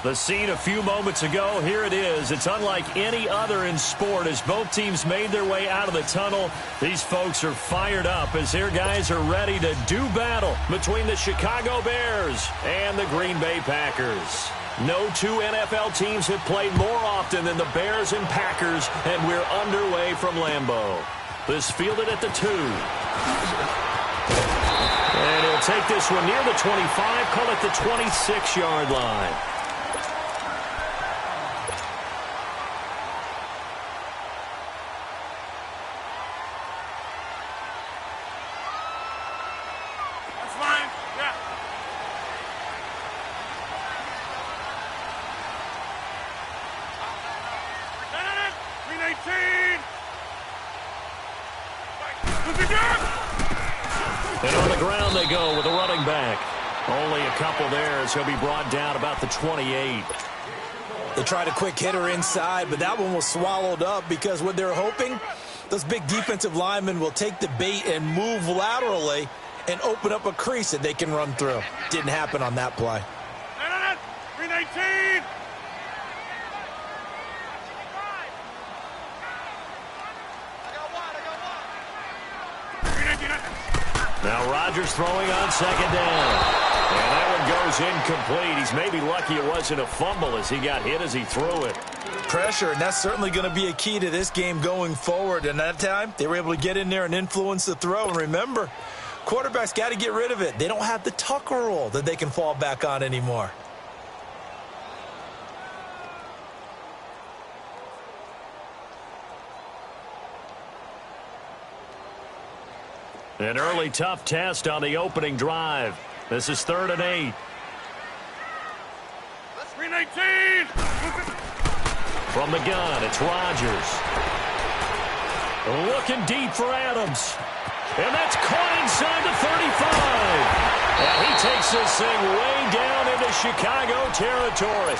The scene a few moments ago, here it is. It's unlike any other in sport as both teams made their way out of the tunnel. These folks are fired up as their guys are ready to do battle between the Chicago Bears and the Green Bay Packers. No two NFL teams have played more often than the Bears and Packers, and we're underway from Lambeau. This fielded at the 2. And he'll take this one near the 25, call it the 26-yard line. And on the ground they go with a running back. Only a couple there as he'll be brought down about the 28. They tried a quick hitter inside, but that one was swallowed up because what they're hoping, those big defensive linemen will take the bait and move laterally and open up a crease that they can run through. Didn't happen on that play. 319! Now Rodgers throwing on second down. And that one goes incomplete. He's maybe lucky it wasn't a fumble as he got hit as he threw it. Pressure, and that's certainly going to be a key to this game going forward. And that time, they were able to get in there and influence the throw. And remember, quarterbacks got to get rid of it. They don't have the Tucker rule that they can fall back on anymore. An early tough test on the opening drive. This is 3rd and 8. 319! From the gun, it's Rodgers. Looking deep for Adams. And that's caught inside the 35. And he takes this thing way down into Chicago territory.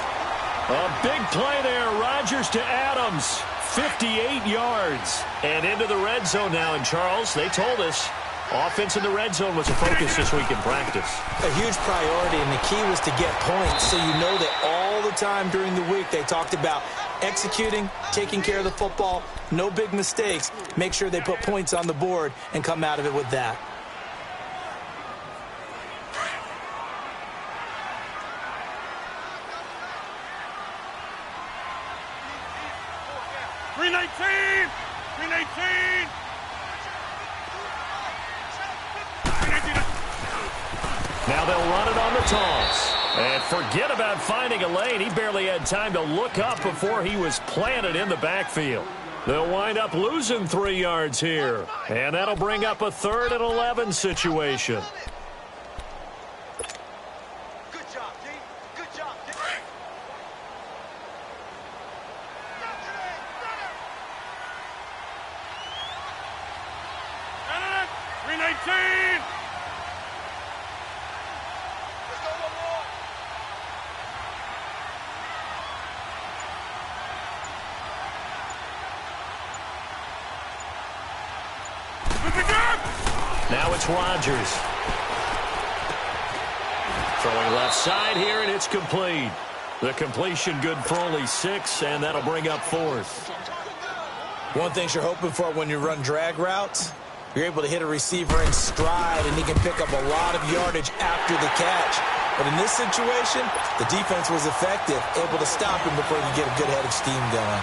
A big play there, Rodgers to Adams. 58 yards. And into the red zone now. And Charles, they told us, offense in the red zone was a focus this week in practice. A huge priority, and the key was to get points. So you know that all the time during the week they talked about executing, taking care of the football, no big mistakes. Make sure they put points on the board and come out of it with that. Now they'll run it on the toss. And forget about finding a lane. He barely had time to look up before he was planted in the backfield. They'll wind up losing 3 yards here. And that'll bring up a 3rd and 11 situation. Good job, D. Good job, D. 319! Now it's Rodgers. Throwing left side here, and it's complete. The completion good for only 6, and that'll bring up 4th. One thing you're hoping for when you run drag routes, you're able to hit a receiver in stride, and he can pick up a lot of yardage after the catch. But in this situation, the defense was effective, able to stop him before he could get a good head of steam going.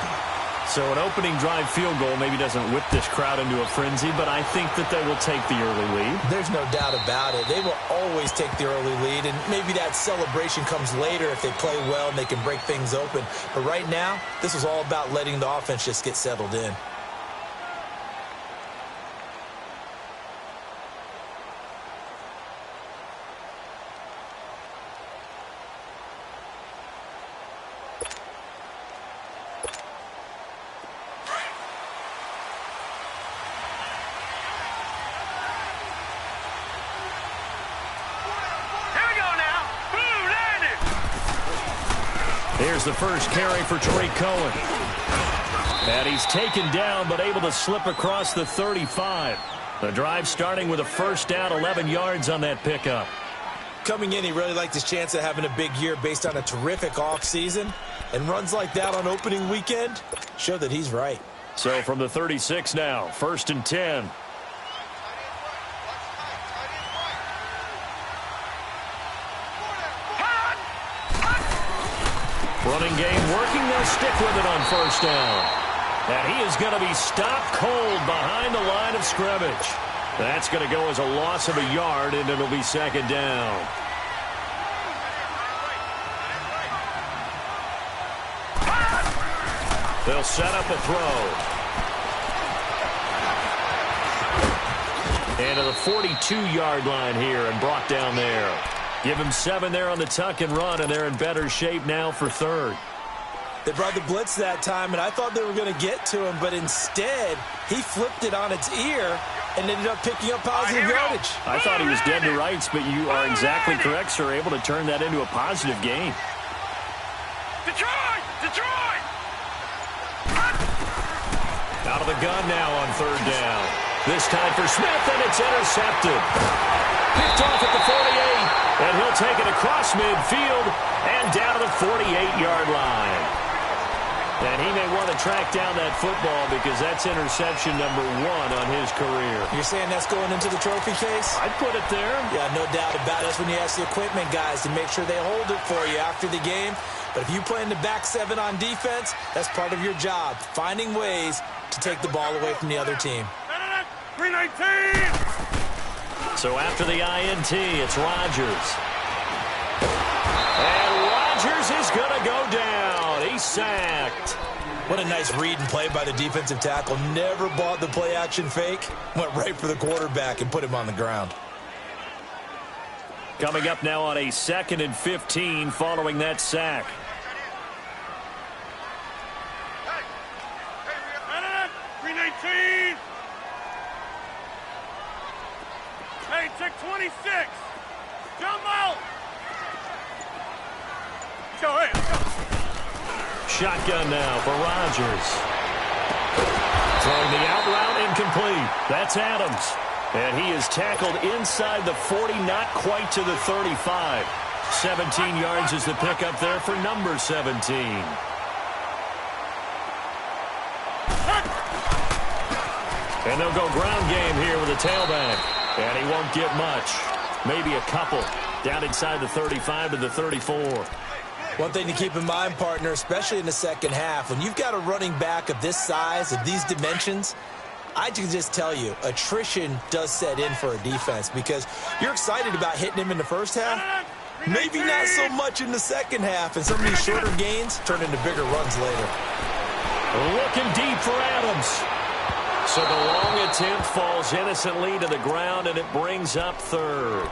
So an opening drive field goal maybe doesn't whip this crowd into a frenzy, but I think that they will take the early lead. There's no doubt about it. They will always take the early lead, and maybe that celebration comes later if they play well and they can break things open. But right now, this is all about letting the offense just get settled in. Here's the first carry for Tariq Cohen. And he's taken down but able to slip across the 35. The drive starting with a first down, 11 yards on that pickup. Coming in, he really liked his chance of having a big year based on a terrific offseason. And runs like that on opening weekend show that he's right. So from the 36 now, 1st and 10. Running game working. They'll stick with it on 1st down. And he is going to be stopped cold behind the line of scrimmage. That's going to go as a loss of a yard, and it'll be 2nd down. They'll set up a throw. And to the 42-yard line here and brought down there. Give him 7 there on the tuck and run, and they're in better shape now for 3rd. They brought the blitz that time, and I thought they were going to get to him, but instead he flipped it on its ear and ended up picking up positive yardage. I thought he was dead to rights, but you are exactly correct, sir. Able to turn that into a positive gain. Detroit! Detroit! Out of the gun now on 3rd down. This time for Smith, and it's intercepted. Picked off at the 48, and he'll take it across midfield and down to the 48-yard line. And he may want to track down that football because that's interception number 1 on his career. You're saying that's going into the trophy case? I'd put it there. Yeah, no doubt about it. That's when you ask the equipment guys to make sure they hold it for you after the game. But if you play in the back 7 on defense, that's part of your job, finding ways to take the ball away from the other team. 319! So after the INT, it's Rodgers. And Rodgers is going to go down. He's sacked. What a nice read and play by the defensive tackle. Never bought the play-action fake. Went right for the quarterback and put him on the ground. Coming up now on a 2nd and 15 following that sack. Hey, 319! Hey, check 26! Jumbo! Go ahead, let's go. Shotgun now for Rodgers. Throwing the out route incomplete. That's Adams. And he is tackled inside the 40, not quite to the 35. 17 yards is the pickup there for number 17. And they'll go ground game here with a tailback. And he won't get much. Maybe a couple. Down inside the 35 to the 34. One thing to keep in mind, partner, especially in the second half, when you've got a running back of this size, of these dimensions, I can just tell you, attrition does set in for a defense because you're excited about hitting him in the first half. Maybe not so much in the second half, and some of these shorter gains turn into bigger runs later. Looking deep for Adams. So the long attempt falls innocently to the ground, and it brings up 3rd.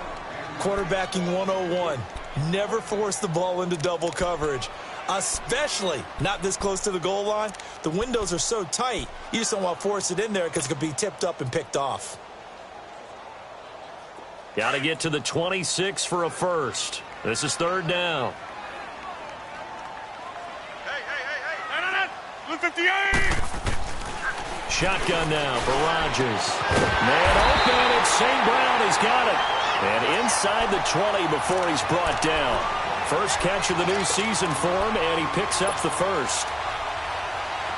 Quarterbacking 101. Never force the ball into double coverage, especially not this close to the goal line. The windows are so tight, you just don't want to force it in there because it could be tipped up and picked off. Got to get to the 26 for a first. This is 3rd down. Hey! 158! Shotgun now for Rodgers. Man open, it's St. Brown. He's got it. And inside the 20 before he's brought down. First catch of the new season for him, and he picks up the first.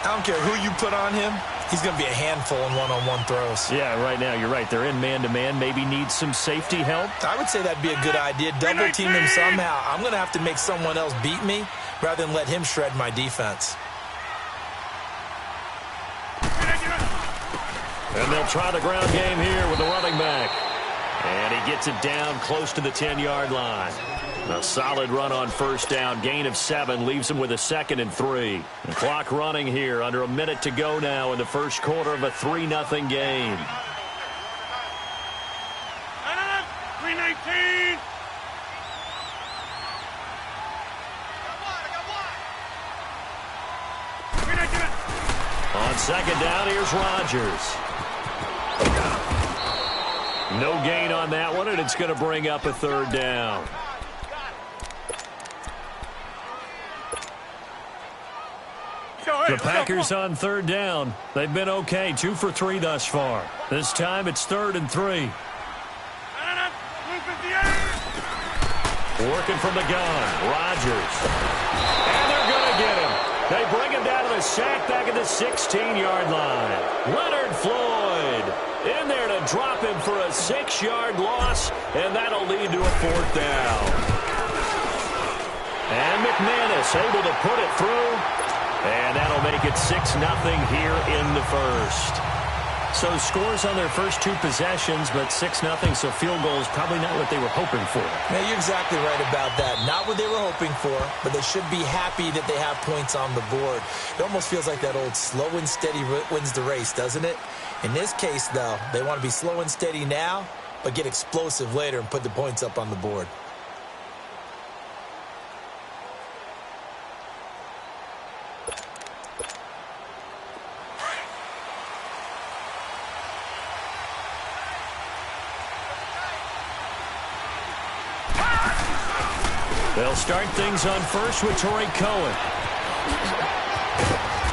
I don't care who you put on him. He's going to be a handful in one-on-one throws. Yeah, right now, you're right. They're in man-to-man. Maybe needs some safety help. I would say that'd be a good idea. Double team him somehow. I'm going to have to make someone else beat me rather than let him shred my defense. And they'll try the ground game here with the running back. And he gets it down close to the 10-yard line. A solid run on 1st down. Gain of 7 leaves him with a 2nd and 3. The clock running here. Under a minute to go now in the first quarter of a 3-0 game. 319! On 2nd down, here's Rodgers. No gain on that one, and it's going to bring up a 3rd down. The Packers on 3rd down. They've been okay, 2 for 3 thus far. This time it's 3rd and 3. Working from the gun, Rodgers. And they're going to get him. They bring him down to the sack back at the 16-yard line. Leonard Floyd in there to drop him for a 6-yard loss, and that'll lead to a 4th down. And McManus able to put it through, and that'll make it 6-0 here in the first. So scores on their first 2 possessions, but 6-0, so field goal is probably not what they were hoping for. Yeah, you're exactly right about that. Not what they were hoping for, but they should be happy that they have points on the board. It almost feels like that old slow and steady wins the race, doesn't it? In this case, though, they want to be slow and steady now, but get explosive later and put the points up on the board. They'll start things on first with Torrey Cohen.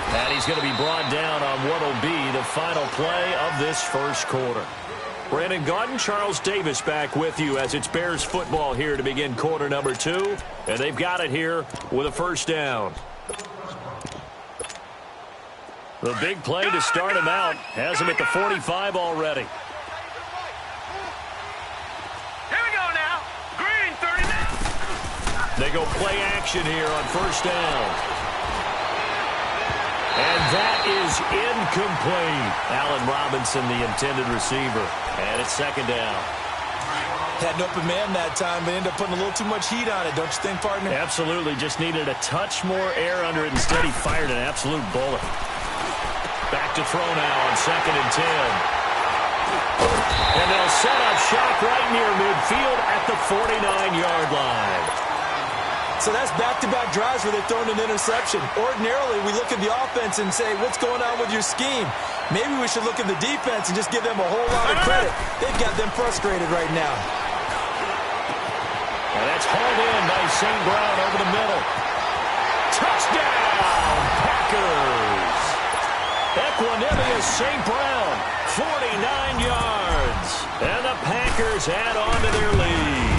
And he's going to be brought down on what will be the final play of this first quarter. Brandon Gaudin, Charles Davis back with you as it's Bears football here to begin quarter number 2. And they've got it here with a first down. The big play to start him out has him at the 45 already. They go play action here on first down. And that is incomplete. Allen Robinson, the intended receiver. And it's second down. Had an open man that time, but ended up putting a little too much heat on it, don't you think, partner? Absolutely. Just needed a touch more air under it. Instead, he fired an absolute bullet. Back to throw now on 2nd and 10. And they'll set up shop right near midfield at the 49-yard line. So that's back-to-back drives where they've thrown an interception. Ordinarily, we look at the offense and say, what's going on with your scheme? Maybe we should look at the defense and just give them a whole lot of credit. They've got them frustrated right now. And that's hauled in by St. Brown over the middle. Touchdown, Packers! Equanimous St. Brown, 49 yards. And the Packers add on to their lead.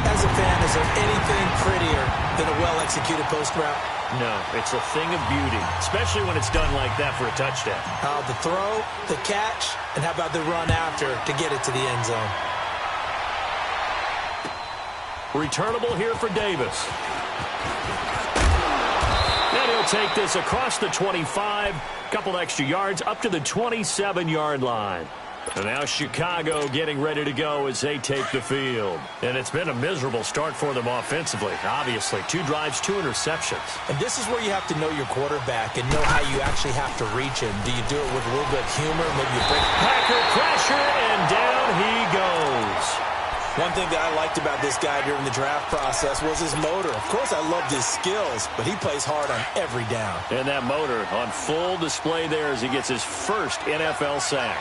As a fan, is there anything prettier than a well-executed post route? No, it's a thing of beauty, especially when it's done like that for a touchdown. The throw, the catch, and how about the run after to get it to the end zone? Returnable here for Davis. And he'll take this across the 25, couple extra yards up to the 27-yard line. And now Chicago getting ready to go as they take the field. And it's been a miserable start for them offensively, obviously. 2 drives, 2 interceptions. And this is where you have to know your quarterback and know how you actually have to reach him. Do you do it with a little bit of humor? Maybe you break Packer pressure, and down he goes. One thing that I liked about this guy during the draft process was his motor. Of course, I loved his skills, but he plays hard on every down. And that motor on full display there as he gets his first NFL sack.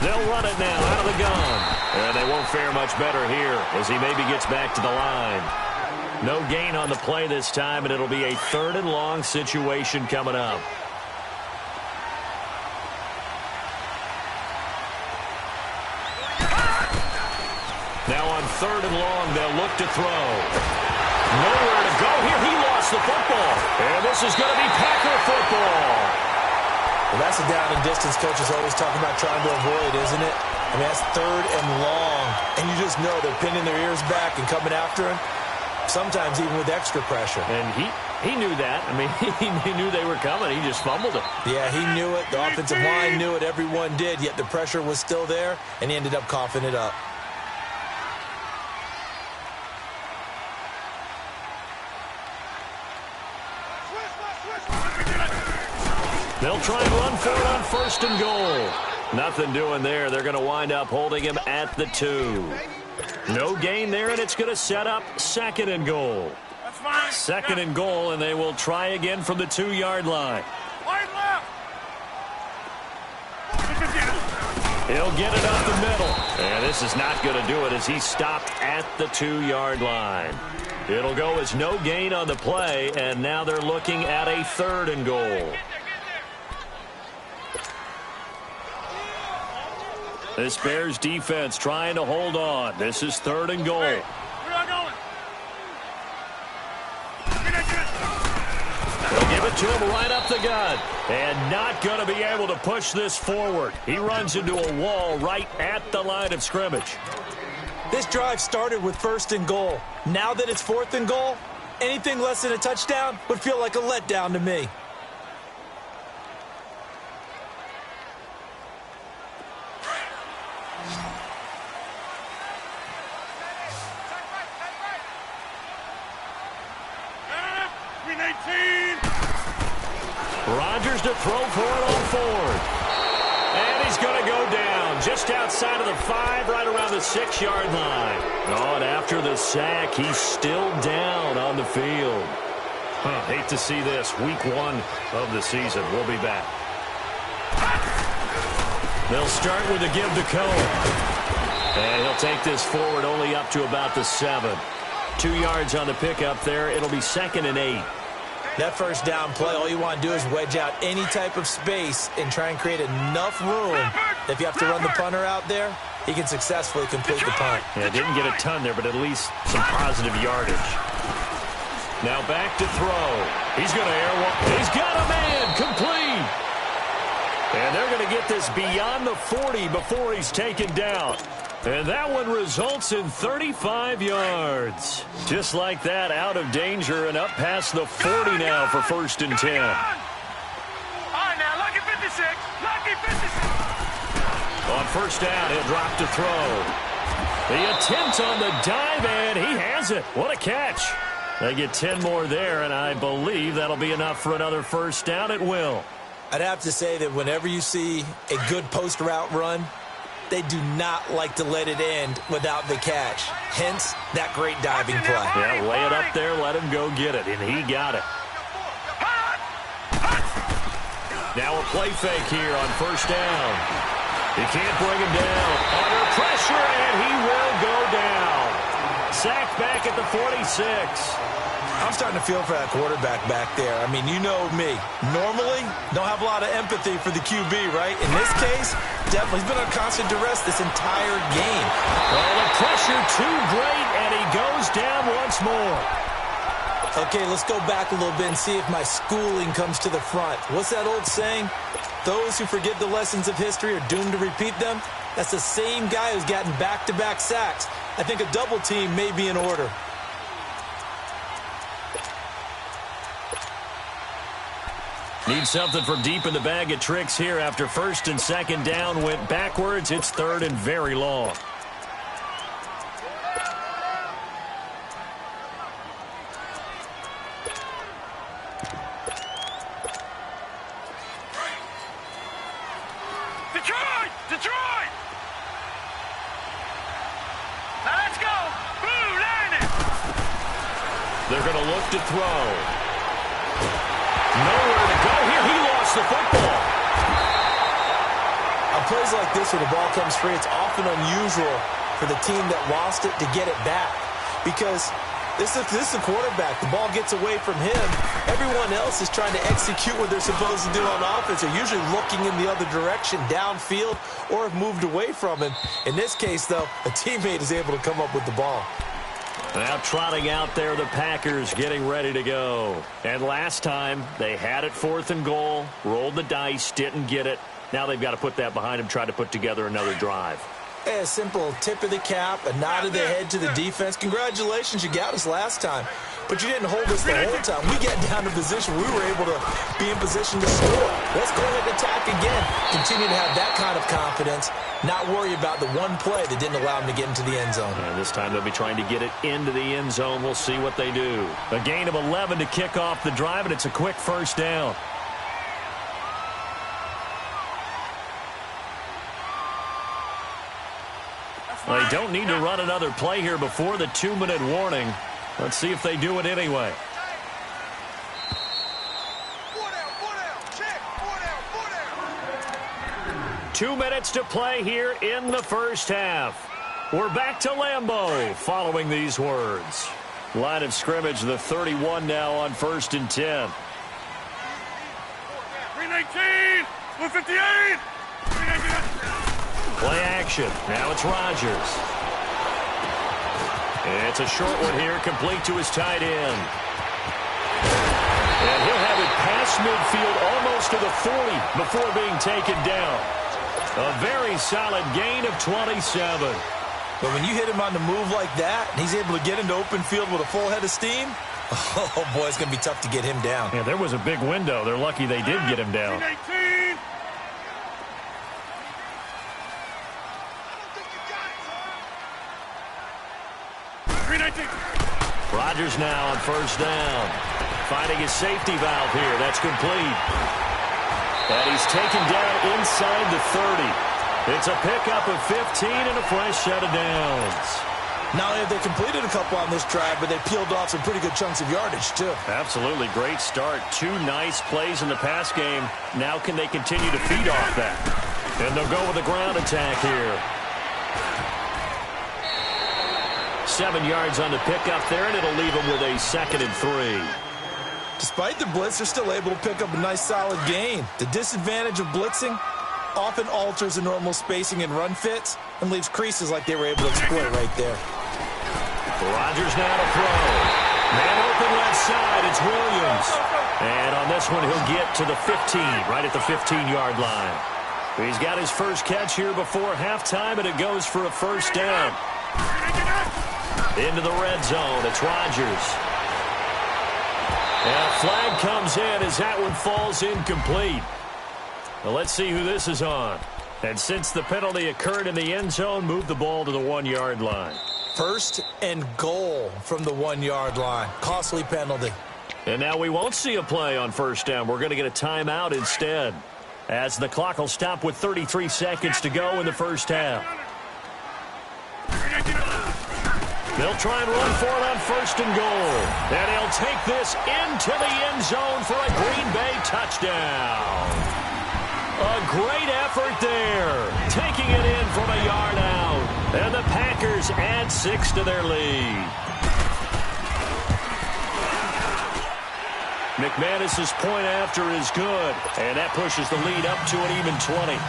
They'll run it now out of the gun. And they won't fare much better here as he maybe gets back to the line. No gain on the play this time, and it'll be a 3rd and long situation coming up. Now on 3rd and long, they'll look to throw. Nowhere to go here. He lost the football. And this is going to be Packer football. Well, that's a down and distance coaches always talking about trying to avoid, isn't it? I mean, that's 3rd and long. And you just know they're pinning their ears back and coming after him, sometimes even with extra pressure. And he knew that. I mean, he knew they were coming. He just fumbled it. Yeah, he knew it. The offensive line knew it. Everyone did, yet the pressure was still there, and he ended up coughing it up. They'll try and run for it on 1st and goal. Nothing doing there. They're going to wind up holding him at the 2. No gain there, and it's going to set up 2nd and goal. 2nd and goal, and they will try again from the 2-yard line. He'll get it up the middle. And this is not going to do it as he stopped at the 2-yard line. It'll go as no gain on the play, and now they're looking at a 3rd and goal. This Bears defense trying to hold on. This is 3rd and goal. Hey, where are you going? They'll give it to him right up the gut. And not going to be able to push this forward. He runs into a wall right at the line of scrimmage. This drive started with 1st and goal. Now that it's 4th and goal, anything less than a touchdown would feel like a letdown to me. Rodgers to throw for it on 4th. And he's going to go down just outside of the 5, right around the 6-yard line. Oh, and after the sack, he's still down on the field. Hate to see this. Week 1 of the season. We'll be back. They'll start with a give to Cohen. And he'll take this forward only up to about the 7. 2 yards on the pickup there. It'll be 2nd and 8. That first down play, all you want to do is wedge out any type of space and try and create enough room. If you have to run the punter out there, he can successfully complete the punt. Yeah, didn't get a ton there, but at least some positive yardage. Now back to throw. He's going to air one. He's got a man complete. And they're going to get this beyond the 40 before he's taken down. And that one results in 35 yards. Just like that, out of danger and up past the 40 now for 1st and 10. All right, now, lucky 56. Lucky 56. On 1st down, he'll drop to throw. The attempt on the dive, and he has it. What a catch. They get 10 more there, and I believe that'll be enough for another 1st down. It will. I'd have to say that whenever you see a good post route run, they do not like to let it end without the catch. Hence, that great diving play. Yeah, lay it up there, let him go get it, and he got it. Now a play fake here on 1st down. He can't bring him down. Under pressure, and he will go down. Sacked back at the 46. I'm starting to feel for that quarterback back there. I mean, you know me. Normally, don't have a lot of empathy for the QB, right? In this case, definitely he's been on constant duress this entire game. Well, the pressure too great, and he goes down once more. Okay, let's go back a little bit and see if my schooling comes to the front. What's that old saying? Those who forget the lessons of history are doomed to repeat them. That's the same guy who's gotten back-to-back sacks. I think a double team may be in order. Need something from deep in the bag of tricks here after 1st and 2nd down went backwards. It's 3rd and very long. Detroit! Detroit! Now let's go! Blue, line it! They're going to look to throw. Nowhere to go here. He lost the football. On plays like this where the ball comes free, it's often unusual for the team that lost it to get it back. Because this is a quarterback. The ball gets away from him. Everyone else is trying to execute what they're supposed to do on offense. They're usually looking in the other direction, downfield, or have moved away from him. In this case, though, a teammate is able to come up with the ball. Now trotting out there, the Packers getting ready to go. And last time, they had it 4th and goal, rolled the dice, didn't get it. Now they've got to put that behind them, try to put together another drive. A simple tip of the cap, a nod of the head to the defense. Congratulations, you got us last time. But you didn't hold us the whole time. We got down to position. We were able to be in position to score. Let's go ahead and attack again. Continue to have that kind of confidence. Not worry about the one play that didn't allow them to get into the end zone. And this time they'll be trying to get it into the end zone. We'll see what they do. A gain of 11 to kick off the drive, and it's a quick 1st down. Well, they don't need to run another play here before the 2-minute warning. Let's see if they do it anyway. 2 minutes to play here in the 1st half. We're back to Lambeau following these words. Line of scrimmage, the 31 now on 1st and 10. 319, 158, 319. Play action. Now it's Rodgers. It's a short one here, complete to his tight end. And he'll have it past midfield almost to the 40 before being taken down. A very solid gain of 27. But when you hit him on the move like that, and he's able to get into open field with a full head of steam, oh, boy, it's going to be tough to get him down. Yeah, there was a big window. They're lucky they did get him down. 18. Rodgers now on first down. Finding his safety valve here. That's complete. And he's taken down inside the 30. It's a pickup of 15 and a fresh set of downs. Not only have they completed a couple on this drive, but they peeled off some pretty good chunks of yardage, too. Absolutely great start. 2 nice plays in the pass game. Now can they continue to feed off that? And they'll go with a ground attack here. 7 yards on the pickup there, and it'll leave them with a 2nd and 3. Despite the blitz, they're still able to pick up a nice solid gain. The disadvantage of blitzing often alters the normal spacing and run fits and leaves creases like they were able to exploit right there. Rodgers now to throw. Man open left side, it's Williams. And on this one, he'll get to the 15, right at the 15-yard line. He's got his first catch here before halftime, and it goes for a first down. Into the red zone, it's Rodgers. And a flag comes in as that one falls incomplete. Well, let's see who this is on. And since the penalty occurred in the end zone, move the ball to the 1-yard line. 1st and goal from the 1-yard line. Costly penalty. And now we won't see a play on first down. We're going to get a timeout instead, as the clock will stop with 33 seconds to go in the first half. They'll try and run for it on 1st and goal. And he'll take this into the end zone for a Green Bay touchdown. A great effort there, taking it in from a yard out. And the Packers add 6 to their lead. McManus's point after is good, and that pushes the lead up to an even 20.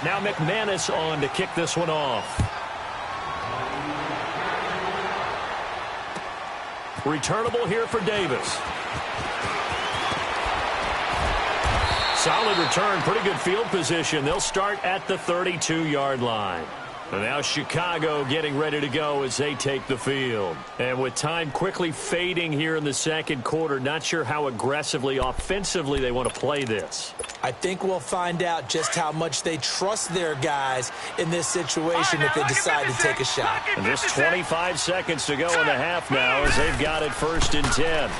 Now McManus on to kick this one off. Returnable here for Davis. Solid return, pretty good field position. They'll start at the 32-yard line. And now Chicago getting ready to go as they take the field. And with time quickly fading here in the second quarter, not sure how aggressively, offensively they want to play this. I think we'll find out just how much they trust their guys in this situation if they decide to take a shot. And just 25 seconds to go in the half now as they've got it 1st and 10.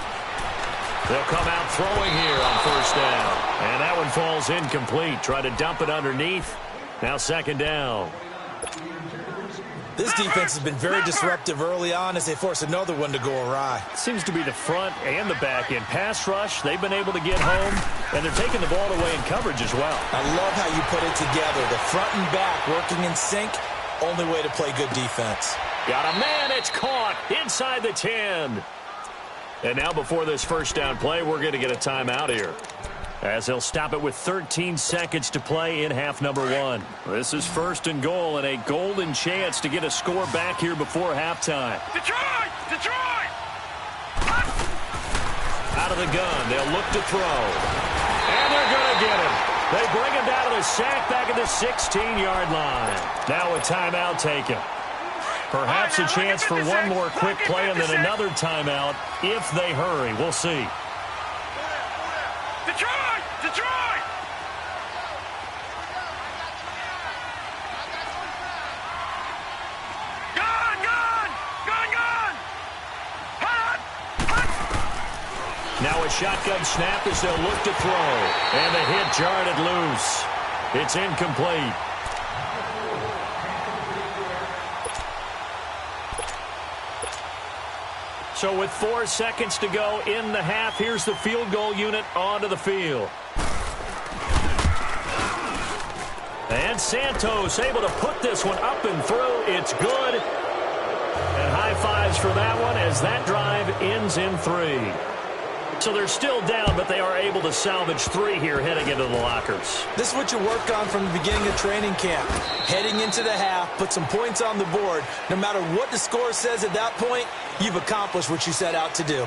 They'll come out throwing here on first down. And that one falls incomplete. Try to dump it underneath. Now 2nd down. This defense has been very disruptive early on as they force another one to go awry. Seems to be the front and the back end. Pass rush, they've been able to get home, and they're taking the ball away in coverage as well. I love how you put it together. The front and back working in sync, only way to play good defense. Got a man, it's caught inside the 10. And now before this first down play, we're going to get a timeout here, as they'll stop it with 13 seconds to play in half number 1. This is 1st and goal, and a golden chance to get a score back here before halftime. Detroit! Detroit! Out of the gun, they'll look to throw. And they're going to get him. They bring him down to the sack back at the 16-yard line. Now a timeout taken. Perhaps a chance for one more quick play and then another timeout if they hurry. We'll see. Detroit! Detroit! Gun! Gun! Gun! Gun! Hut! Hut! Now a shotgun snap as they'll look to throw. And the hit jarred it loose. It's incomplete. So with 4 seconds to go in the half, here's the field goal unit onto the field. And Santos able to put this one up and through. It's good. And high fives for that one as that drive ends in 3. So they're still down, but they are able to salvage 3 here heading into the lockers. This is what you work on from the beginning of training camp. Heading into the half, put some points on the board. No matter what the score says at that point, you've accomplished what you set out to do.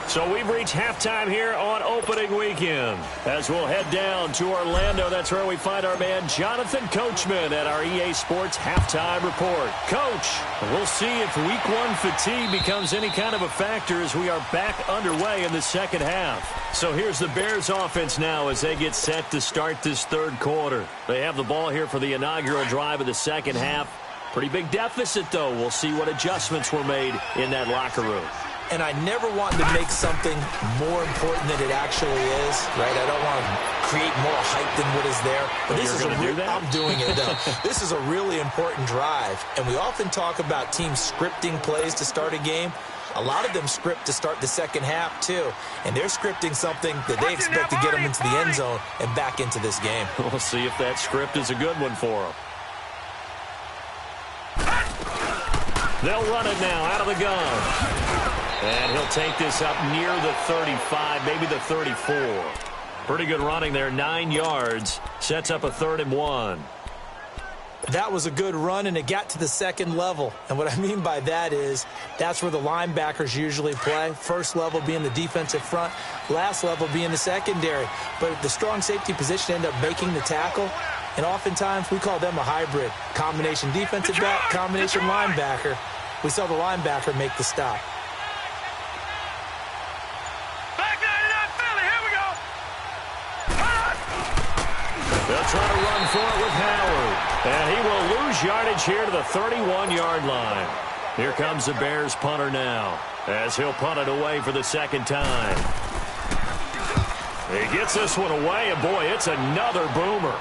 So we've reached halftime here on opening weekend. As we'll head down to Orlando, that's where we find our man Jonathan Coachman at our EA Sports Halftime Report. Coach, we'll see if Week 1 fatigue becomes any kind of a factor as we are back underway in the second half. So here's the Bears offense now as they get set to start this third quarter. They have the ball here for the inaugural drive of the second half. Pretty big deficit, though. We'll see what adjustments were made in that locker room. And I never want to make something more important than it actually is, right? I don't want to create more hype than what is there. But this is I'm doing it, though. This is a really important drive. And we often talk about teams scripting plays to start a game. A lot of them script to start the second half, too. And they're scripting something that they expect to get them into the end zone and back into this game. We'll see if that script is a good one for them. They'll run it now out of the gun. And he'll take this up near the 35, maybe the 34. Pretty good running there, 9 yards. Sets up a 3rd and 1. That was a good run, and it got to the second level. And what I mean by that is that's where the linebackers usually play. First level being the defensive front, last level being the secondary. But the strong safety position ended up making the tackle. And oftentimes we call them a hybrid. Combination defensive back, combination linebacker. We saw the linebacker make the stop. They'll try to run for it with Howard. And he will lose yardage here to the 31-yard line. Here comes the Bears punter now as he'll punt it away for the second time. He gets this one away, and boy, it's another boomer.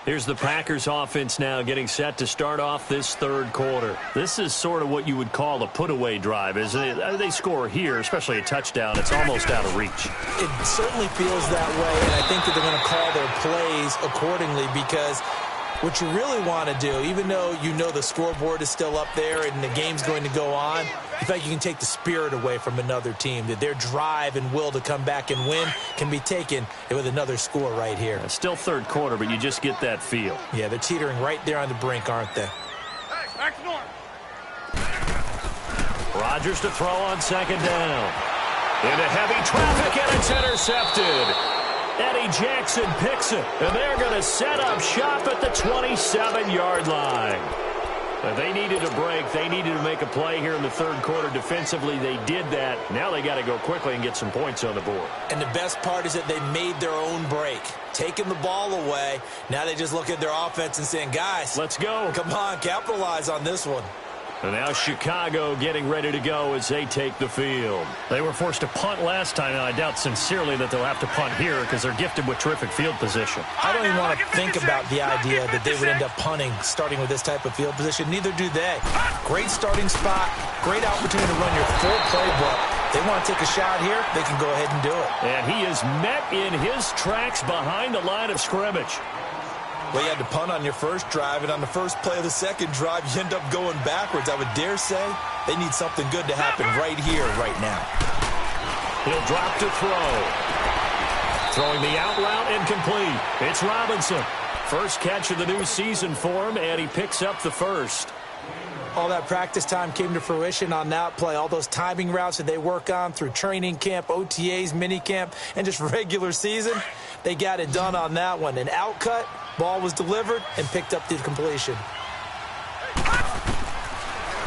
Here's the Packers offense now getting set to start off this third quarter. This is sort of what you would call a put-away drive, isn't it? They score here, especially a touchdown. It's almost out of reach. It certainly feels that way, and I think that they're going to call their plays accordingly because what you really want to do, even though you know the scoreboard is still up there and the game's going to go on, in fact, you can take the spirit away from another team, that their drive and will to come back and win can be taken with another score right here. It's still third quarter, but you just get that feel. Yeah, they're teetering right there on the brink, aren't they? Hey, back to norm. Rodgers to throw on second down. Into heavy traffic, and it's intercepted. Eddie Jackson picks it, and they're going to set up shop at the 27-yard line. They needed a break. They needed to make a play here in the third quarter. Defensively, they did that. Now they got to go quickly and get some points on the board. And the best part is that they made their own break. Taking the ball away. Now they just look at their offense and saying, guys, let's go. Come on, capitalize on this one. And now Chicago getting ready to go as they take the field. They were forced to punt last time, and I doubt sincerely that they'll have to punt here because they're gifted with terrific field position. I don't even want to think about the idea that they would end up punting starting with this type of field position. Neither do they. Great starting spot, great opportunity to run your full playbook. They want to take a shot here, they can go ahead and do it. And he is met in his tracks behind the line of scrimmage. Well, you had to punt on your first drive, and on the first play of the second drive, you end up going backwards. I would dare say they need something good to happen right here, right now. He'll drop to throw. Throwing the out route incomplete. It's Robinson. First catch of the new season for him, and he picks up the first. All that practice time came to fruition on that play. All those timing routes that they work on through training camp, OTAs, minicamp, and just regular season, they got it done on that one. An outcut, ball was delivered, and picked up the completion.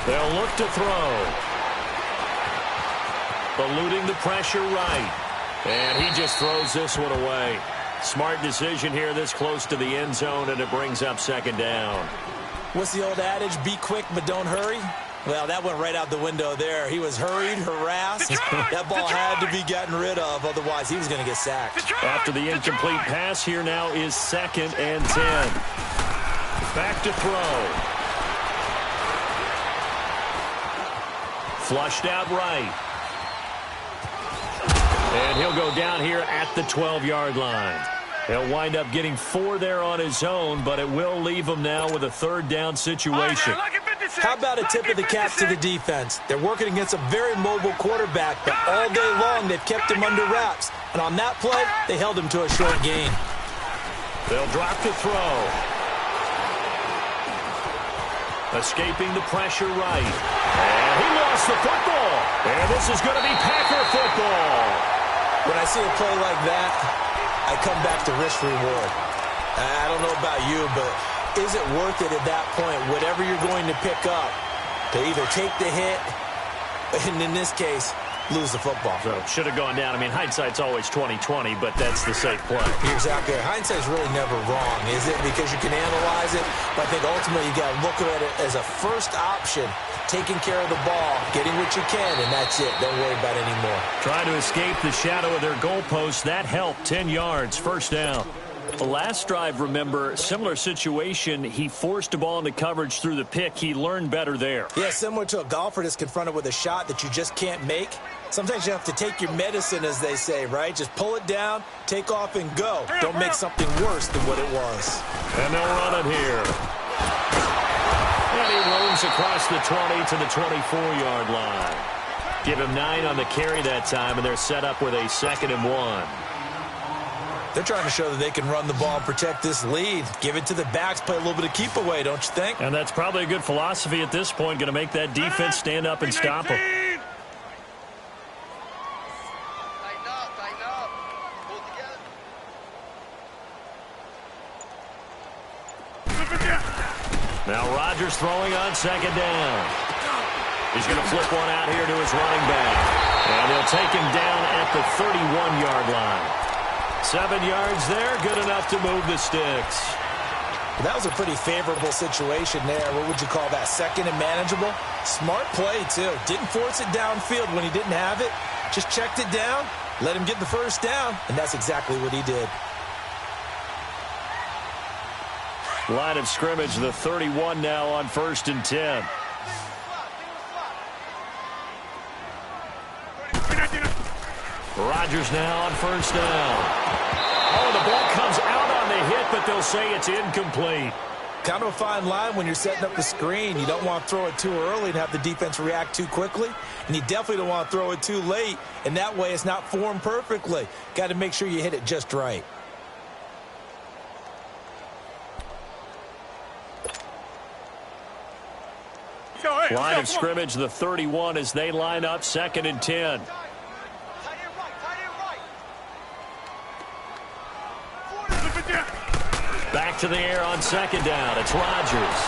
They'll look to throw. Eluding the pressure right. And he just throws this one away. Smart decision here this close to the end zone, and it brings up second down. What's the old adage? Be quick, but don't hurry. Well, that went right out the window there. He was hurried, harassed. That ball had to be gotten rid of, otherwise he was going to get sacked. After the incomplete pass, here now is 2nd and 10. Back to throw. Flushed out right. And he'll go down here at the 12-yard line. He'll wind up getting 4 there on his own, but it will leave him now with a 3rd down situation. How about a tip of the cap to the defense? They're working against a very mobile quarterback, but all day long they've kept him under wraps. And on that play, they held him to a short gain. They'll drop to throw. Escaping the pressure right. And he lost the football. And this is going to be Packer football. When I see a play like that, I come back to risk reward. I don't know about you, but is it worth it at that point, whatever you're going to pick up, to either take the hit, and in this case, lose the football? So should have gone down. I mean, hindsight's always 20/20, but that's the safe play. Exactly. Hindsight's really never wrong, is it? Because you can analyze it, but I think ultimately you got to look at it as a first option, taking care of the ball, getting what you can, and that's it. Don't worry about it anymore. Trying to escape the shadow of their goalpost. That helped. 10 yards, 1st down. The last drive, remember, similar situation. He forced the ball into coverage through the pick. He learned better there. Yeah, similar to a golfer that's confronted with a shot that you just can't make. Sometimes you have to take your medicine, as they say, right? Just pull it down, take off, and go. Don't make something worse than what it was. And they'll run it here. And he roams across the 20 to the 24-yard line. Give him 9 on the carry that time, and they're set up with a 2nd and 1. They're trying to show that they can run the ball and protect this lead. Give it to the backs, play a little bit of keep away, don't you think? And that's probably a good philosophy at this point. Going to make that defense stand up and stop them. Now Rodgers throwing on 2nd down. He's going to flip one out here to his running back. And he'll take him down at the 31-yard line. 7 yards there, good enough to move the sticks. That was a pretty favorable situation there. What would you call that? 2nd and manageable? Smart play, too. Didn't force it downfield when he didn't have it. Just checked it down, let him get the 1st down, and that's exactly what he did. Line of scrimmage, the 31 now on 1st and 10. Rodgers now on 1st down. Oh, the ball comes out on the hit, but they'll say it's incomplete. Kind of a fine line when you're setting up the screen. You don't want to throw it too early and have the defense react too quickly. And you definitely don't want to throw it too late. And that way it's not formed perfectly. Got to make sure you hit it just right. Line of scrimmage, the 31 as they line up 2nd and 10. Back to the air on 2nd down. It's Rodgers.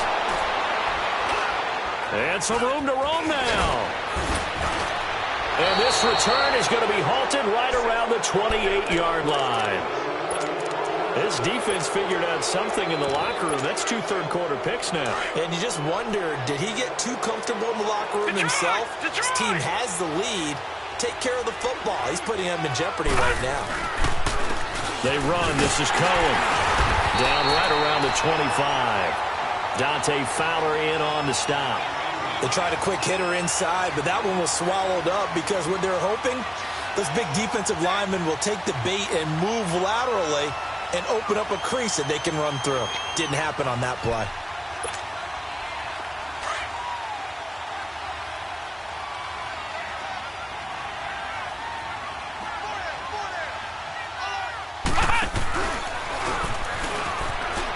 And some room to roam now. And this return is going to be halted right around the 28-yard line. This defense figured out something in the locker room. That's 2 third-quarter picks now. And you just wonder, did he get too comfortable in the locker room himself? His team has the lead. Take care of the football. He's putting them in jeopardy right now. They run. This is Cohen. Down right around the 25. Dante Fowler in on the stop. They tried a quick hitter inside, but that one was swallowed up because what they're hoping, those big defensive linemen will take the bait and move laterally and open up a crease that they can run through. Didn't happen on that play.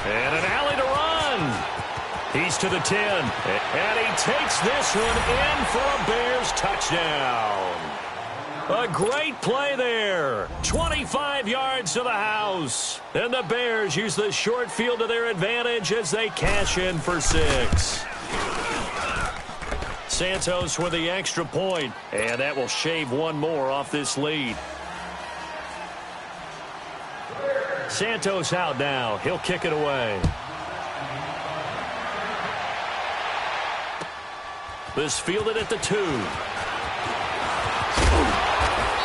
And an alley to run. He's to the 10. And he takes this one in for a Bears touchdown. A great play there. 25 yards to the house. And the Bears use the short field to their advantage as they cash in for 6. Santos with the extra point. And that will shave one more off this lead. Santos out now. He'll kick it away. This fielded at the 2.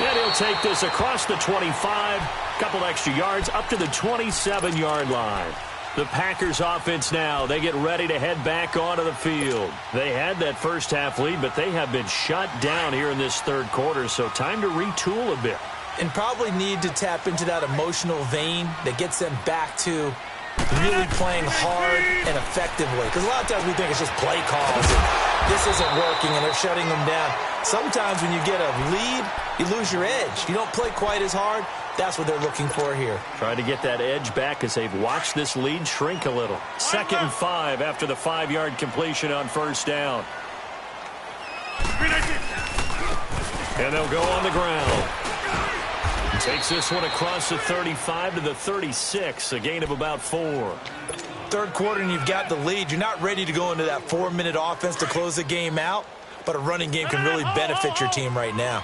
And he'll take this across the 25. Couple extra yards up to the 27-yard line. The Packers offense now, they get ready to head back onto the field. They had that first half lead, but they have been shut down here in this third quarter, so time to retool a bit. And probably need to tap into that emotional vein that gets them back to really playing hard and effectively. Because a lot of times we think it's just play calls and this isn't working and they're shutting them down. Sometimes when you get a lead, you lose your edge. You don't play quite as hard. That's what they're looking for here. Trying to get that edge back as they've watched this lead shrink a little. 2nd and 5 after the 5-yard completion on first down. And they'll go on the ground. Takes this one across the 35 to the 36, a gain of about 4. Third quarter and you've got the lead. You're not ready to go into that 4-minute offense to close the game out, but a running game can really benefit your team right now.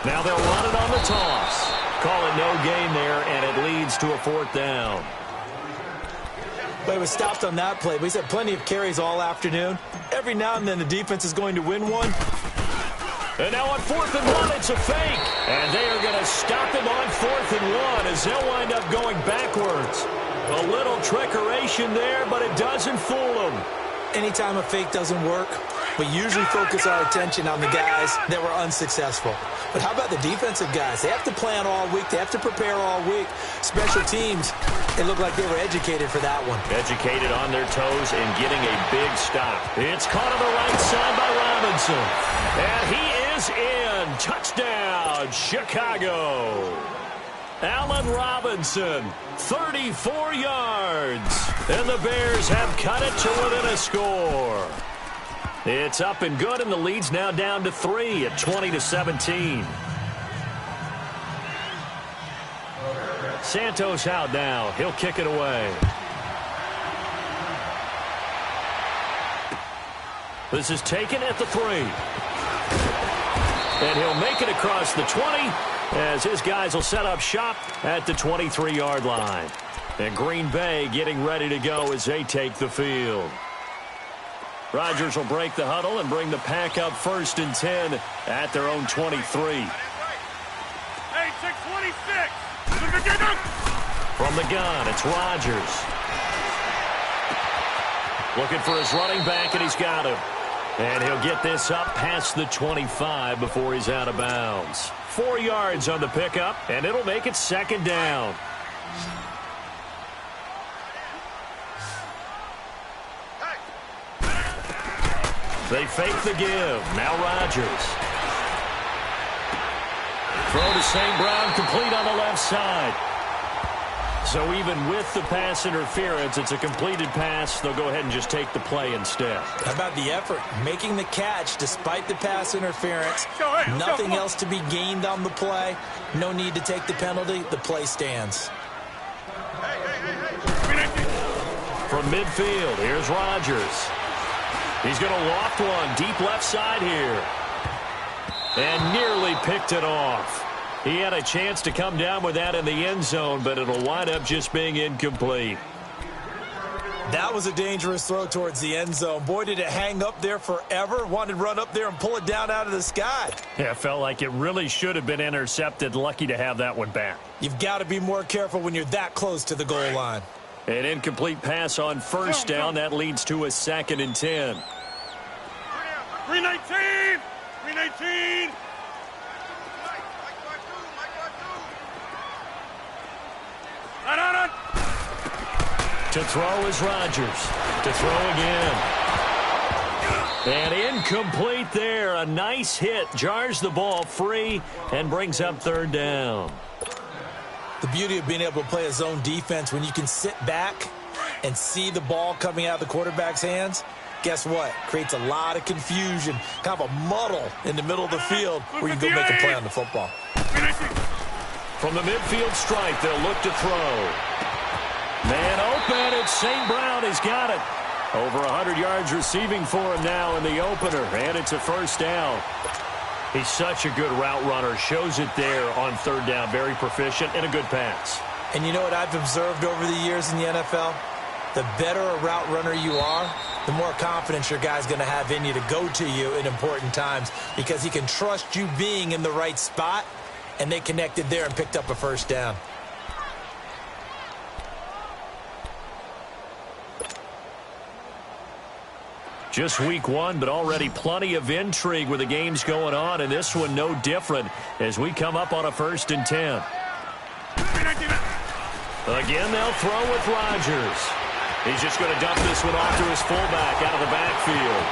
Now they'll run it on the toss. Call it no gain there, and it leads to a 4th down. But it was stopped on that play. But he's had plenty of carries all afternoon. Every now and then the defense is going to win one. And now on 4th and 1, it's a fake. And they are going to stop him on 4th and 1 as they'll wind up going backwards. A little trickeration there, but it doesn't fool them. Anytime a fake doesn't work, we usually focus our attention on the guys that were unsuccessful. But how about the defensive guys? They have to plan all week. They have to prepare all week. Special teams, it looked like they were educated for that one. Educated on their toes and getting a big stop. It's caught on the right side by Robinson. And he is in. Touchdown, Chicago. Allen Robinson, 34 yards. And the Bears have cut it to within a score. It's up and good, and the lead's now down to 3 at 20-17. Santos out now. He'll kick it away. This is taken at the 3. And he'll make it across the 20 as his guys will set up shop at the 23-yard line. And Green Bay getting ready to go as they take the field. Rodgers will break the huddle and bring the pack up 1st and 10 at their own 23. Hey, 626. From the gun, it's Rodgers. Looking for his running back, and he's got him. And he'll get this up past the 25 before he's out of bounds. 4 yards on the pickup, and it'll make it 2nd down. They fake the give. Now Rodgers. Throw to St. Brown, complete on the left side. So even with the pass interference, it's a completed pass. They'll go ahead and just take the play instead. How about the effort? Making the catch despite the pass interference. Nothing else to be gained on the play. No need to take the penalty. The play stands. From midfield, here's Rodgers. He's going to loft one deep left side here. And nearly picked it off. He had a chance to come down with that in the end zone, but it'll wind up just being incomplete. That was a dangerous throw towards the end zone. Boy, did it hang up there forever. Wanted to run up there and pull it down out of the sky. Yeah, it felt like it really should have been intercepted. Lucky to have that one back. You've got to be more careful when you're that close to the goal line. An incomplete pass on 1st down. That leads to a 2nd and 10. 319. 319. To throw is Rodgers. To throw again. And incomplete there. A nice hit. Jars the ball free and brings up 3rd down. The beauty of being able to play a zone defense when you can sit back and see the ball coming out of the quarterback's hands. Guess what? Creates a lot of confusion, kind of a muddle in the middle of the field where you can go make a play on the football. From the midfield stripe, they'll look to throw. Man open, it's St. Brown. He's got it. Over 100 yards receiving for him now in the opener, and it's a 1st down. He's such a good route runner. Shows it there on 3rd down. Very proficient and a good pass. And you know what I've observed over the years in the NFL? The better a route runner you are, the more confidence your guy's going to have in you to go to you in important times because he can trust you being in the right spot, and they connected there and picked up a first down. Just week one, but already plenty of intrigue with the games going on, and this one no different as we come up on a 1st and 10. Again, they'll throw with Rodgers. He's just going to dump this one off to his fullback out of the backfield.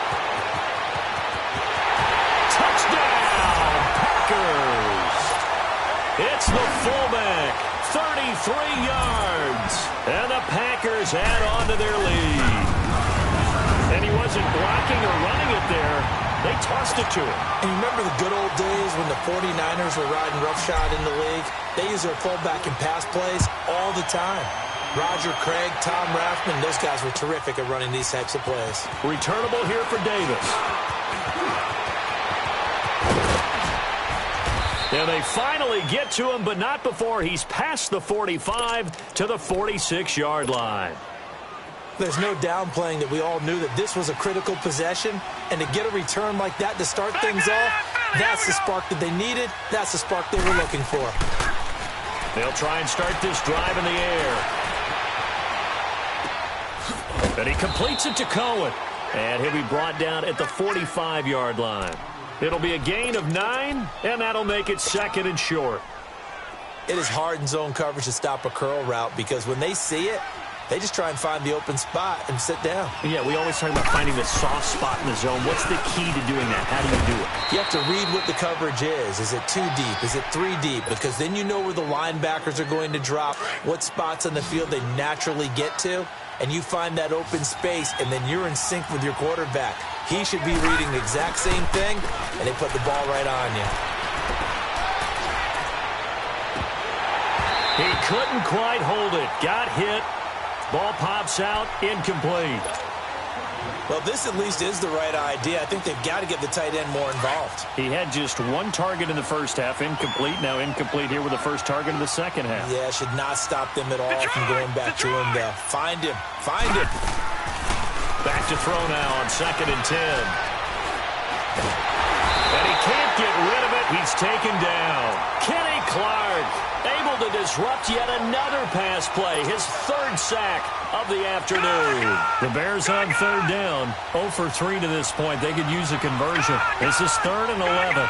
Touchdown, Packers! It's the fullback, 33 yards, and the Packers add on to their lead. And he wasn't blocking or running it there. They tossed it to him. And you remember the good old days when the 49ers were riding roughshod in the league? They use their fullback in pass plays all the time. Roger Craig, Tom Rathman, those guys were terrific at running these types of plays. Returnable here for Davis. And they finally get to him, but not before he's past the 45 to the 46-yard line. There's no downplaying that we all knew that this was a critical possession, and to get a return like that to start things off, that's the spark that they needed. That's the spark they were looking for. They'll try and start this drive in the air. And he completes it to Cohen. And he'll be brought down at the 45-yard line. It'll be a gain of 9, and that'll make it 2nd and short. It is hard in zone coverage to stop a curl route because when they see it, they just try and find the open spot and sit down. Yeah, we always talk about finding the soft spot in the zone. What's the key to doing that? How do you do it? You have to read what the coverage is. Is it 2 deep? Is it 3 deep? Because then you know where the linebackers are going to drop, what spots on the field they naturally get to, and you find that open space, and then you're in sync with your quarterback. He should be reading the exact same thing, and they put the ball right on you. He couldn't quite hold it. Got hit. Ball pops out, incomplete. Well, this at least is the right idea. I think they've got to get the tight end more involved. He had just 1 target in the first half, incomplete. Now incomplete here with the first target in the second half. Yeah, should not stop them at all from going back to him, though. Find him. Find him. Back to throw now on 2nd and 10. And he can't get rid of it. He's taken down. Kenny Clark able to disrupt yet another pass play. His 3rd sack of the afternoon. The Bears on 3rd down. 0 for 3 to this point. They could use a conversion. This is 3rd and 11.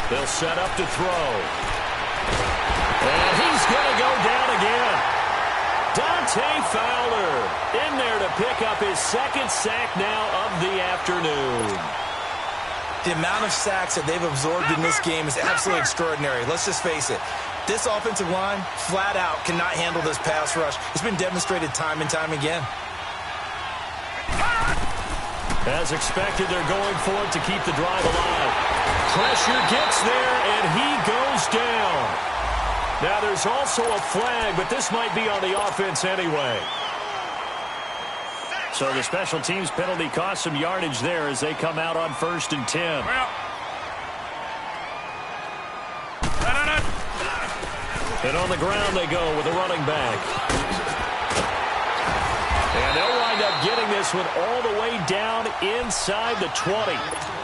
They'll set up to throw. And he's going to go down again. Dante Fowler in there to pick up his 2nd sack now of the afternoon. The amount of sacks that they've absorbed in this game is absolutely extraordinary. Let's just face it. This offensive line, flat out, cannot handle this pass rush. It's been demonstrated time and time again. As expected, they're going for it to keep the drive alive. Pressure gets there, and he goes down. Now, there's also a flag, but this might be on the offense anyway. So the special teams penalty cost some yardage there as they come out on 1st and 10. And on the ground they go with a running back. And they'll wind up getting this one all the way down inside the 20.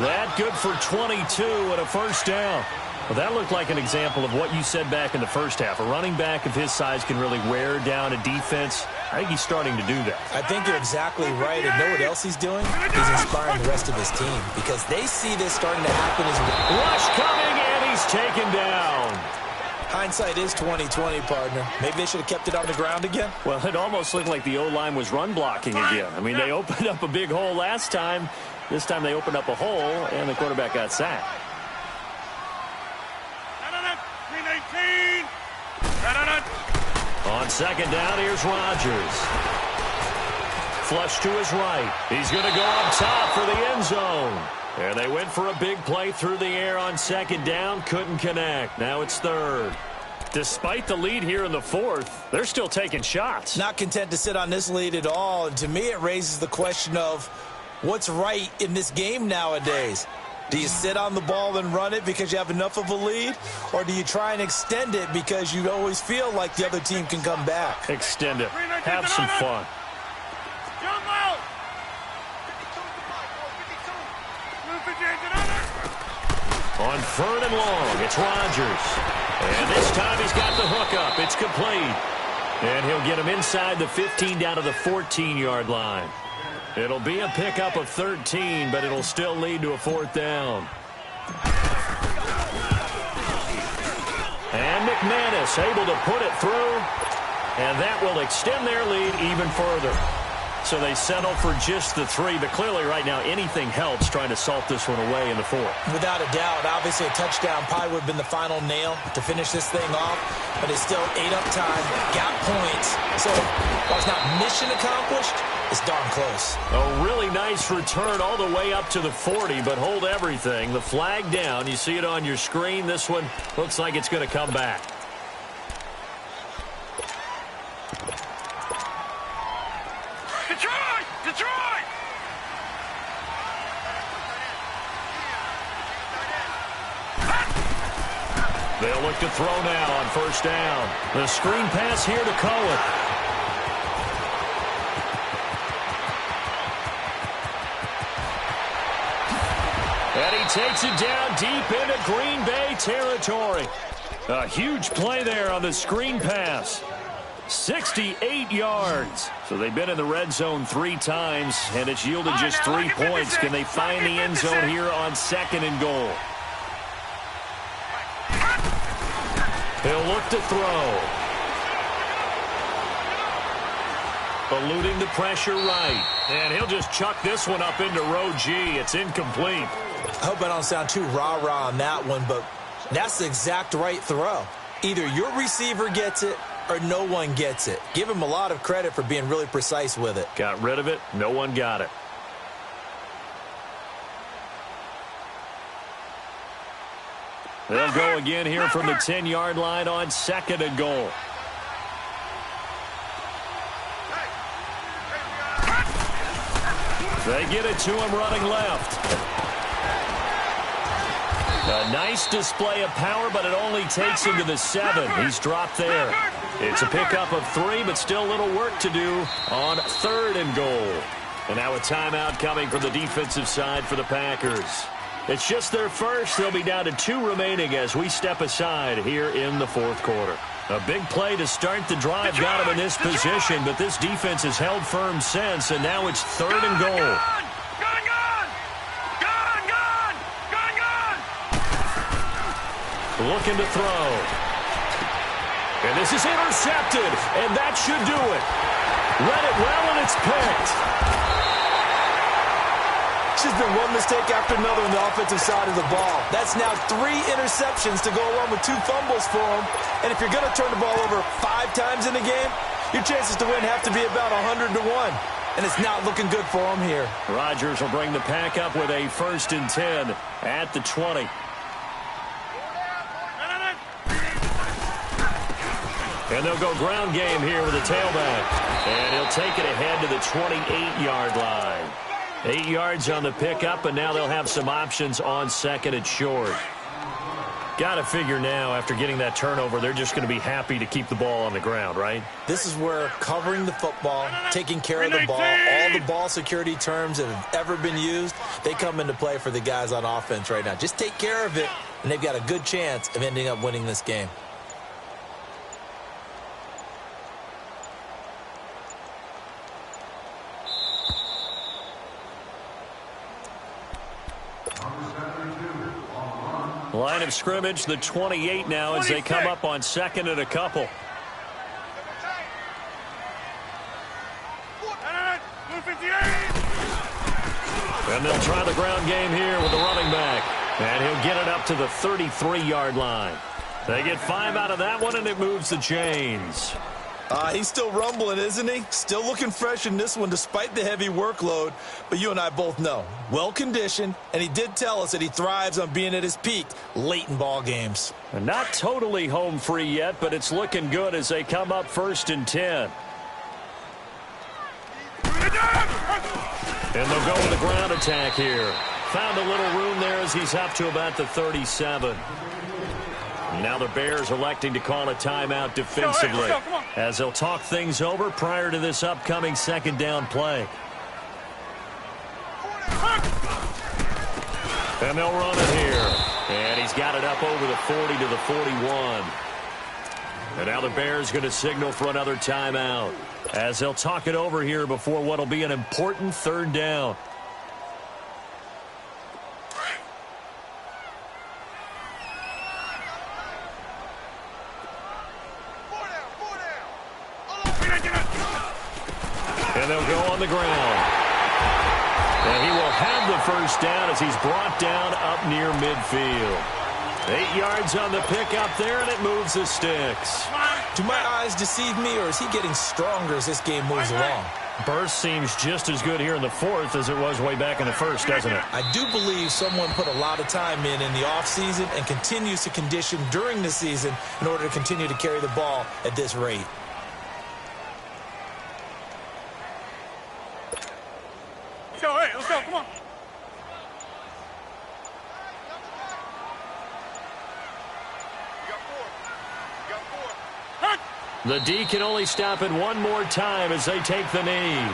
That good for 22 and a first down. Well, that looked like an example of what you said back in the first half. A running back of his size can really wear down a defense. I think he's starting to do that. I think you're exactly right. And know what else he's doing? He's inspiring the rest of his team because they see this starting to happen as well. Rush coming, and he's taken down. Hindsight is 20/20, partner. Maybe they should have kept it on the ground again. Well, it almost looked like the O-line was run blocking again. I mean, they opened up a big hole last time. This time they opened up a hole, and the quarterback got sacked. On 2nd down, here's Rodgers. Flush to his right. He's going to go up top for the end zone. And they went for a big play through the air on 2nd down. Couldn't connect. Now it's 3rd. Despite the lead here in the 4th, they're still taking shots. Not content to sit on this lead at all. And to me, it raises the question of what's right in this game nowadays. Do you sit on the ball and run it because you have enough of a lead? Or do you try and extend it because you always feel like the other team can come back? Extend it. Have some fun. Jump out. On 3rd and long, it's Rodgers. And this time he's got the hook up. It's complete. And he'll get him inside the 15 down to the 14-yard line. It'll be a pickup of 13, but it'll still lead to a 4th down. And McManus able to put it through. And that will extend their lead even further. So they settle for just the 3, but clearly right now anything helps trying to salt this one away in the 4th. Without a doubt, obviously a touchdown probably would have been the final nail to finish this thing off, but it's still 8 up time, got points, so while it's not mission accomplished, it's darn close. A really nice return all the way up to the 40, but hold everything. The flag down, you see it on your screen. This one looks like it's going to come back. Detroit! They'll look to throw now on 1st down. The screen pass here to Cohen. And he takes it down deep into Green Bay territory. A huge play there on the screen pass. 68 yards. So they've been in the red zone 3 times, and it's yielded just 3 points. Can they find the end zone here on 2nd and goal? He'll look to throw. Eluding the pressure right. And he'll just chuck this one up into row G. It's incomplete. I hope I don't sound too rah-rah on that one, but that's the exact right throw. Either your receiver gets it or no one gets it. Give him a lot of credit for being really precise with it. Got rid of it. No one got it. They'll go again here from the 10-yard line on 2nd and goal. They get it to him running left. A nice display of power, but it only takes him to the 7. He's dropped there. It's a pickup of 3, but still a little work to do on 3rd and goal. And now a timeout coming from the defensive side for the Packers. It's just their first. They'll be down to 2 remaining as we step aside here in the 4th quarter. A big play to start the drive got him in this position, but this defense has held firm since, and now it's 3rd and goal. Looking to throw. And this is intercepted, and that should do it. Read it well, and it's picked. It's just been one mistake after another on the offensive side of the ball. That's now 3 interceptions to go along with 2 fumbles for him. And if you're going to turn the ball over 5 times in the game, your chances to win have to be about 100 to 1. And it's not looking good for him here. Rodgers will bring the pack up with a 1st and 10 at the 20. And they'll go ground game here with a tailback. And he'll take it ahead to the 28-yard line. 8 yards on the pickup, and now they'll have some options on 2nd and short. Got to figure now, after getting that turnover, they're just going to be happy to keep the ball on the ground, right? This is where covering the football, taking care of the ball, all the ball security terms that have ever been used, they come into play for the guys on offense right now. Just take care of it, and they've got a good chance of ending up winning this game. Line of scrimmage, the 28 now as they come up on 2nd and a couple. And they'll try the ground game here with the running back. And he'll get it up to the 33-yard line. They get 5 out of that one, and it moves the chains. He's still rumbling, isn't he? Still looking fresh in this one despite the heavy workload. But you and I both know, well-conditioned, and he did tell us that he thrives on being at his peak late in ball games. And not totally home free yet, but it's looking good as they come up 1st and 10. And they'll go with a ground attack here. Found a little room there as he's up to about the 37. Now the Bears electing to call a timeout defensively as they'll talk things over prior to this upcoming second down play. And they'll run it here. And he's got it up over the 40 to the 41. And now the Bears going to signal for another timeout as they'll talk it over here before what will be an important third down. And they'll go on the ground. And he will have the first down as he's brought down up near midfield. 8 yards on the pickup there, and it moves the sticks. Do my eyes deceive me, or is he getting stronger as this game moves along? Burst seems just as good here in the fourth as it was way back in the first, doesn't it? I do believe someone put a lot of time in the offseason and continues to condition during the season in order to continue to carry the ball at this rate. Let's go, come on. The D can only stop it one more time as they take the knee.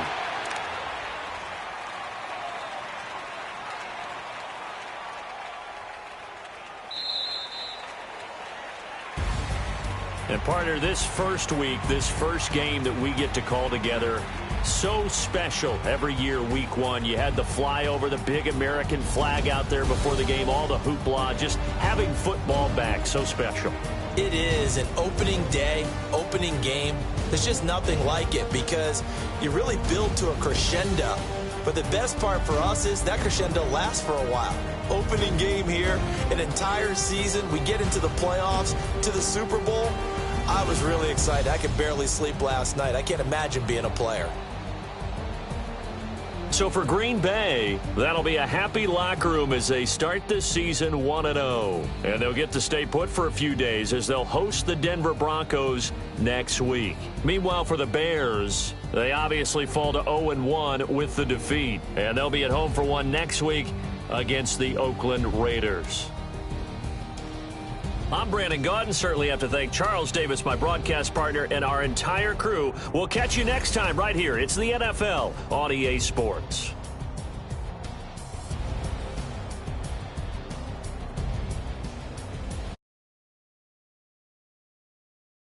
And partner, this first week, this first game that we get to call together, so special every year, week one. You had the flyover, the big American flag out there before the game, all the hoopla, just having football back, so special. It is an opening day, opening game. There's just nothing like it because you really build to a crescendo. But the best part for us is that crescendo lasts for a while. Opening game here, an entire season. We get into the playoffs, to the Super Bowl. I was really excited. I could barely sleep last night. I can't imagine being a player. So for Green Bay, that'll be a happy locker room as they start this season 1-0. And they'll get to stay put for a few days as they'll host the Denver Broncos next week. Meanwhile, for the Bears, they obviously fall to 0-1 with the defeat. And they'll be at home for one next week against the Oakland Raiders. I'm Brandon Gaudin. Certainly have to thank Charles Davis, my broadcast partner, and our entire crew. We'll catch you next time right here. It's the NFL on EA Sports.